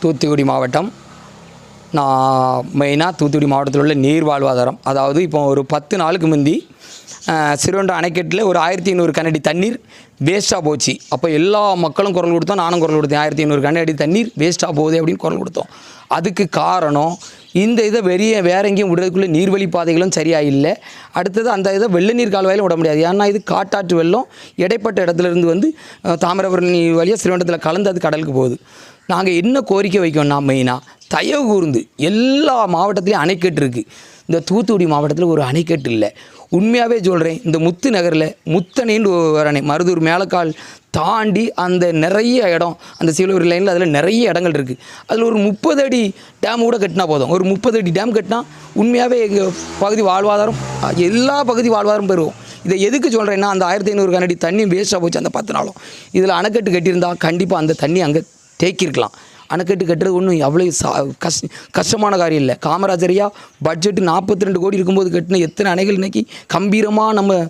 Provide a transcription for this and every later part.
தூத்துக்குடி மாவட்டம். நான் மெயினாக தூத்துக்குடி மாவட்டத்தில் உள்ள நீர் வாழ்வாதாரம், அதாவது இப்போ ஒரு 10 நாளுக்கு முந்தி சிறுவண்டம் அணைக்கட்டில் ஒரு 1500 கனஅடி தண்ணீர் வேஸ்ட்டாக போச்சு. அப்போ எல்லா மக்களும் குரல் கொடுத்தோம், நானும் குரல் கொடுத்தேன். 1500 கனஅடி தண்ணீர் வேஸ்ட்டாக போகுது அப்படின்னு குரல் கொடுத்தோம். அதுக்கு காரணம் இந்த இதை வேறு எங்கேயும் விடுறதுக்குள்ளே நீர்வழி பாதைகளும் சரியாக இல்லை. அடுத்தது அந்த இதை வெள்ள நீர் கால்வாயிலும் விட முடியாது. ஏன்னா இது காட்டாற்று வெள்ளம் இடைப்பட்ட இடத்துலேருந்து வந்து தாமிரபரணி வழியாக சிறுவண்டத்தில் கலந்து அது கடலுக்கு போகுது. நாங்கள் என்ன கோரிக்கை வைக்கோம்னா, மெயினாக தயவு கூர்ந்து எல்லா மாவட்டத்துலேயும் அணைக்கட்டு இருக்குது. இந்த தூத்துக்குடி மாவட்டத்தில் ஒரு அணைக்கட்டு இல்லை. உண்மையாகவே சொல்கிறேன், இந்த முத்து நகரில் முத்தணைன்னு ஒரு அணை, மருதூர் மேலக்கால் தாண்டி அந்த நிறைய இடம், அந்த சிவலூர் லைனில் அதில் நிறைய இடங்கள் இருக்குது. அதில் ஒரு 30 அடி டேம் கூட கட்டினா போதும். ஒரு 30 அடி டேம் கட்டினா உண்மையாகவே எங்கள் பகுதி வாழ்வாதாரம், எல்லா பகுதி வாழ்வாதாரம் பெறுவோம். இதை எதுக்கு சொல்கிறேன்னா, அந்த 1500 கனஅடி தண்ணி வேஸ்ட்டாக போச்சு அந்த 10 நாளும். இதில் அணைக்கட்டு கட்டியிருந்தால் கண்டிப்பாக அந்த தண்ணி அங்கே தேக்கியிருக்கலாம். அணைக்கட்டு கட்டுறது ஒன்றும் அவ்வளோ கஷ்டமான காரியம் இல்லை. காமராஜரையா பட்ஜெட்டு 42 கோடி இருக்கும்போது கட்டின எத்தனை அணைகள் இன்றைக்கி கம்பீரமாக நம்ம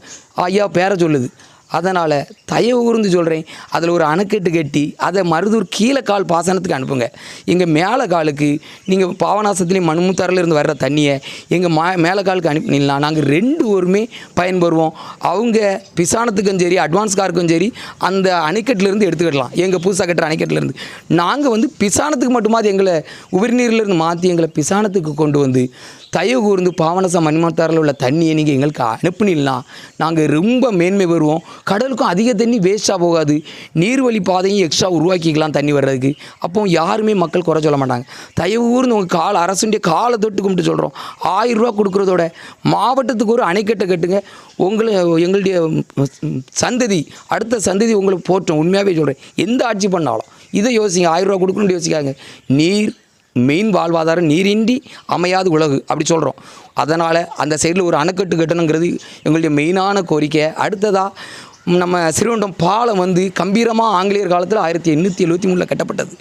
ஐயா பேரை சொல்லுது. அதனால் தயவு கூர்ந்து சொல்கிறேன், அதில் ஒரு அணைக்கட்டு கட்டி அதை மருதூர் கீழக்கால் பாசனத்துக்கு அனுப்புங்க. எங்கள் மேலே காலுக்கு நீங்கள் பாவநாசத்துலேயும் மண்முத்தாரிலிருந்து வர்ற தண்ணியை எங்கள் மேலே காலுக்கு அனுப்பினா நாங்கள் 2 ஊருமே பயன்பெறுவோம். அவங்க பிசானத்துக்கும் சரி அட்வான்ஸ் காருக்கும் சரி அந்த அணைக்கட்டிலேருந்து எடுத்துக்கிடலாம். எங்கள் புதுசாக கட்டுற அணைக்கட்டிலேருந்து நாங்கள் வந்து பிசானத்துக்கு மட்டுமாவது எங்களை உபரிநீரிலிருந்து மாற்றி எங்களை பிசானத்துக்கு கொண்டு வந்து தயவு கூர்ந்து பாவநாசம் மண்முத்தாரில் உள்ள தண்ணியை நீங்கள் எங்களுக்கு அனுப்புனீங்கன்னா நாங்கள் ரொம்ப மேன்மை பெறுவோம். கடலுக்கும் அதிக தண்ணி வேஸ்ட்டாக போகாது. நீர்வழி பாதையும் எக்ஸ்ட்ரா உருவாக்கிக்கலாம் தண்ணி வர்றதுக்கு. அப்போ யாருமே மக்கள் குறை சொல்ல மாட்டாங்க. தயவு ஊர்ந்து உங்கள் அரசுடைய காலை தொட்டு கும்பிட்டு சொல்கிறோம். 1000 ரூபா கொடுக்குறதோட மாவட்டத்துக்கு ஒரு அணைக்கட்டை கட்டுங்க. எங்களுடைய சந்ததி, அடுத்த சந்ததி உங்களுக்கு போற்றோம். உண்மையாகவே சொல்கிறேன், எந்த ஆட்சி பண்ணாலும் இதை யோசிங்க. 1000 ரூபா கொடுக்கணும்னு யோசிக்காங்க. நீர் மெயின் வாழ்வாதாரம், நீரின்றி அமையாது உலகு அப்படி சொல்கிறோம். அதனால் அந்த சைடில் ஒரு அணைக்கட்டு கட்டணுங்கிறது எங்களுடைய மெயினான கோரிக்கை. அடுத்ததாக நம்ம சிறுவண்டம் பாலம் வந்து கம்பீரமாக ஆங்கிலேயர் காலத்தில் 1873 கட்டப்பட்டது.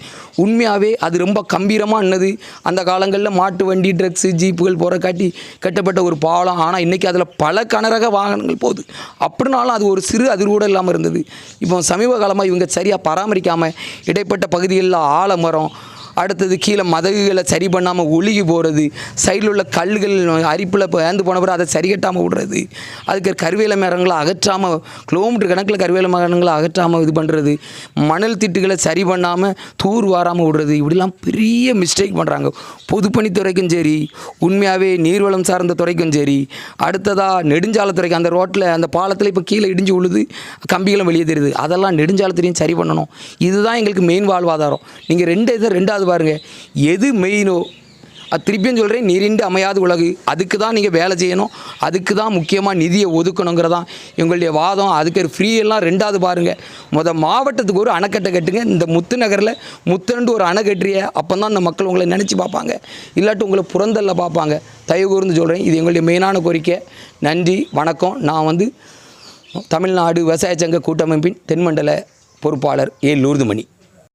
உண்மையாகவே அது ரொம்ப கம்பீரமாக என்னது, அந்த காலங்களில் மாட்டு வண்டி, ட்ரக்ஸு, ஜீப்புகள் போகிற காட்டி கட்டப்பட்ட ஒரு பாலம். ஆனால் இன்றைக்கி அதில் பல கனரக வாகனங்கள் போகுது. அப்படின்னாலும் அது ஒரு சிறு அதிர்வோடு இல்லாமல் இருந்தது. இப்போ சமீப காலமாக இவங்க சரியாக பராமரிக்காமல் இடைப்பட்ட பகுதிகளில் ஆலமரம், அடுத்தது கீழே மதகுகளை சரி பண்ணாமல் ஒழுகி போகிறது, சைடில் உள்ள கல்லுகள் அரிப்பில் ஏந்து போன பிறகு அதை சரி கட்டாமல் விடுறது, அதுக்கு கருவேல மரங்களை அகற்றாமல் கிலோமீட்டர் கணக்கில் கருவேல மரங்களை அகற்றாமல் இது பண்ணுறது, மணல் திட்டுகளை சரி பண்ணாமல் தூர் வாராமல் விடுறது, இப்படிலாம் பெரிய மிஸ்டேக் பண்ணுறாங்க. பொதுப்பணித்துறைக்கும் சரி, உண்மையாகவே நீர்வளம் சார்ந்த துறைக்கும் சரி, அடுத்ததாக நெடுஞ்சாலைத்துறைக்கு அந்த ரோட்டில் அந்த பாலத்தில் இப்போ கீழே இடிஞ்சு விழுது, கம்பிகளும் வெளியே தெரியுது. அதெல்லாம் நெடுஞ்சாலைத்துறையும் சரி பண்ணணும். இதுதான் எங்களுக்கு மெயின் வாழ்வாதாரம். நீங்கள் ரெண்டாவது பாருங்க, எது மெயினோ அது திருப்பியும் சொல்கிறேன், நீரின்றி அமையாது உலகு. அதுக்கு தான் நீங்கள் வேலை செய்யணும். அதுக்கு தான் முக்கியமாக நிதியை ஒதுக்கணுங்கிறதான் எங்களுடைய வாதம். அதுக்கு ஃப்ரீ எல்லாம் ரெண்டாவது பாருங்கள். மாவட்டத்துக்கு ஒரு அணைக்கட்டை கட்டுங்க. இந்த முத்து நகரில் முத்துண்டு ஒரு அணை கட்டுறிய, அப்போ தான் இந்த மக்கள் உங்களை நினச்சி பார்ப்பாங்க, இல்லாட்டி உங்களை புறந்தல்ல பார்ப்பாங்க. தயவு கூர்ந்து சொல்கிறேன், இது எங்களுடைய மெயினான கோரிக்கை. நன்றி, வணக்கம். நான் வந்து தமிழ்நாடு விவசாய சங்க கூட்டமைப்பின் தென்மண்டல பொறுப்பாளர் ஏ லூர்துமணி.